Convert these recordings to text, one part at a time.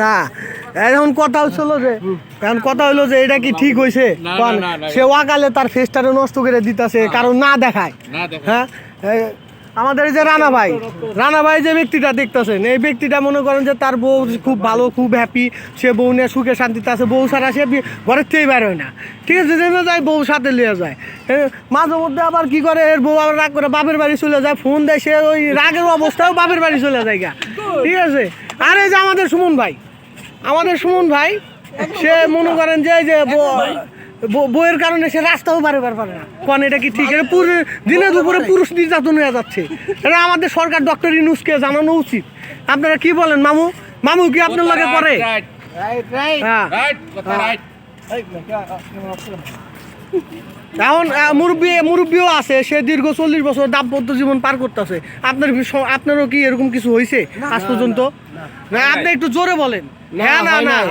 না এখন কথা হলো যে এটা কি ঠিক হয়েছে? সে ওয়াকালে তার ফেসটারে নষ্ট করে দিতেছে কারণ না দেখায়। হ্যাঁ, আমাদের যে রানা ভাই যে ব্যক্তিটা দেখতেছেন, এই ব্যক্তিটা মনে করেন যে তার বউ খুব ভালো, খুব হ্যাপি, সে বউ নিয়ে সুখে শান্তিতে আছে, বউ ছাড়া সে ঘরের থেকেই বের হয় না, ঠিক আছে, যেন যায় বউ সাথে নিয়ে যায়। মাঝে মধ্যে আবার কি করে, এর বউ আবার রাগ করে বাপের বাড়ি চলে যায়, ফোন দেয়, সে ওই রাগের অবস্থাও বাপের বাড়ি চলে যায় গা, ঠিক আছে। আর এই যে আমাদের সুমন ভাই সে মনে করেন যে বইয়ের কারণে সে রাস্তাও পারে না, কোন এটা কি ঠিক? এটা পুরো দিনে দুপুরে পুরুষ নির্যাতন হয়ে যাচ্ছে, এটা আমাদের সরকার ডক্টর ইউনূসকে জানানো উচিত। আপনারা কি বলেন? মামু কি আপনার লাগে করে? এখন মুরব্বীও আছে, সে দীর্ঘ 40 বছর দাম্পত্য জীবন পার করতেছে। আপনারও কি এরকম কিছু হয়েছে আজ পর্যন্ত? না, আপনি একটু জোরে বলেন। না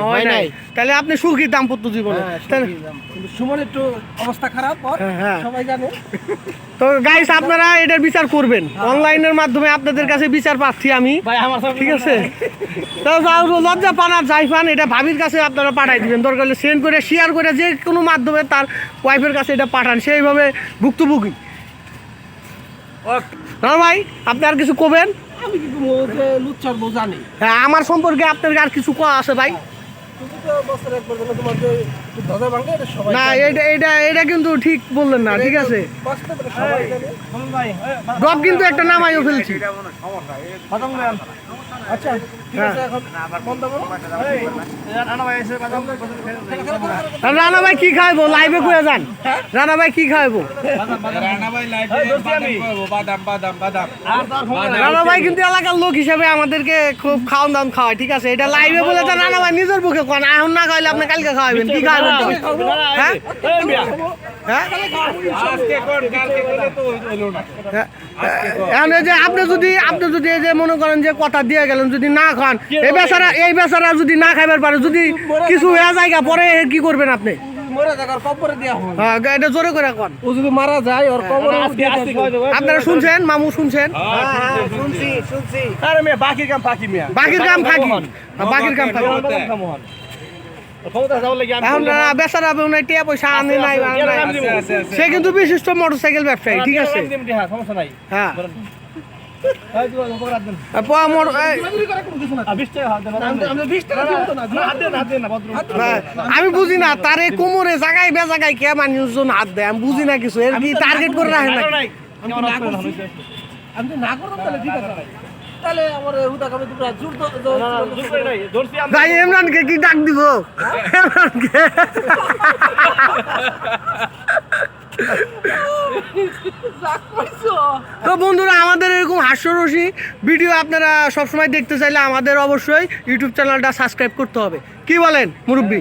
হয় নাই। তাহলে আপনি সুখী দাম্পত্য জীবনে। সুমন একটু অবস্থা খারাপ, সবাই জানে। তো গাইস, আপনারা এটার বিচার করবেন, অনলাইনের মাধ্যমে আপনাদের কাছে বিচার পাচ্ছি আমি, ঠিক আছে। তো লজ্জা পান আর যাই পান, এটা ভাবির কাছে আপনারা পাঠাই দিবেন, দরকার হলে সেন্ড করে শেয়ার করে যে কোনো মাধ্যমে তার ওয়াইফের কাছে এটা পাঠান, সেইভাবে ভুক্তভোগী। না ভাই, আপনি আর কিছু কবেন? আমি কি লুচ্চার বউ জানি? হ্যাঁ, আমার সম্পর্কে আপনার আর কিছু কোয়া আছে ভাই? না, এটা কিন্তু ঠিক বললেন না, ঠিক আছে। ডব কিন্তু একটা নামাইও ফেলছি। আচ্ছা, রানা ভাই কি খাইবো? লাইভে কয়ে যান, রানা ভাই কি খাইবো? রানা ভাই কিন্তু এলাকার লোক হিসেবে আমাদেরকে খুব খাওয়ান দাম খাওয়ায়, ঠিক আছে। এটা লাইভে বলে তো রানা ভাই নিজের মুখে কোন, এখন না খাইলে আপনি কালকে খাওয়াবেন, কি খাওয়াবেন? হ্যাঁ, আপনি যদি এই যে মনে করেন যে কথা দিয়ে গেলেন, যদি না খান, এই বেচারা যদি না খাইবার পারে, যদি কিছু হয়ে যায় পরে কি করবেন আপনি? এটা জোরে করে এখন, ও যদি মারা যায় ওর কবরে আপনারা শুনছেন? মামু শুনছেন? শুনছি। আরে মিয়া, বাকির কাম ফাঁকি। এখন বেচারা টিয়া পয়সা আনে নাই, সে কিন্তু বিশিষ্ট মোটরসাইকেল ব্যবসায়ী, ঠিক আছে। হ্যাঁ, আমি বুঝি না তারে কোমরে জায়গায় বেজাগায় কে মানুষজন হাত দেয়, আমি বুঝি না কিছু, এর কি টার্গেট করে রাখে না? ইমরানকে কি ডাক দিব? তো বন্ধুরা, আমাদের এরকম হাস্যরসী ভিডিও আপনারা সবসময় দেখতে চাইলে আমাদের অবশ্যই ইউটিউব চ্যানেলটা সাবস্ক্রাইব করতে হবে। কি বলেন মুরব্বী?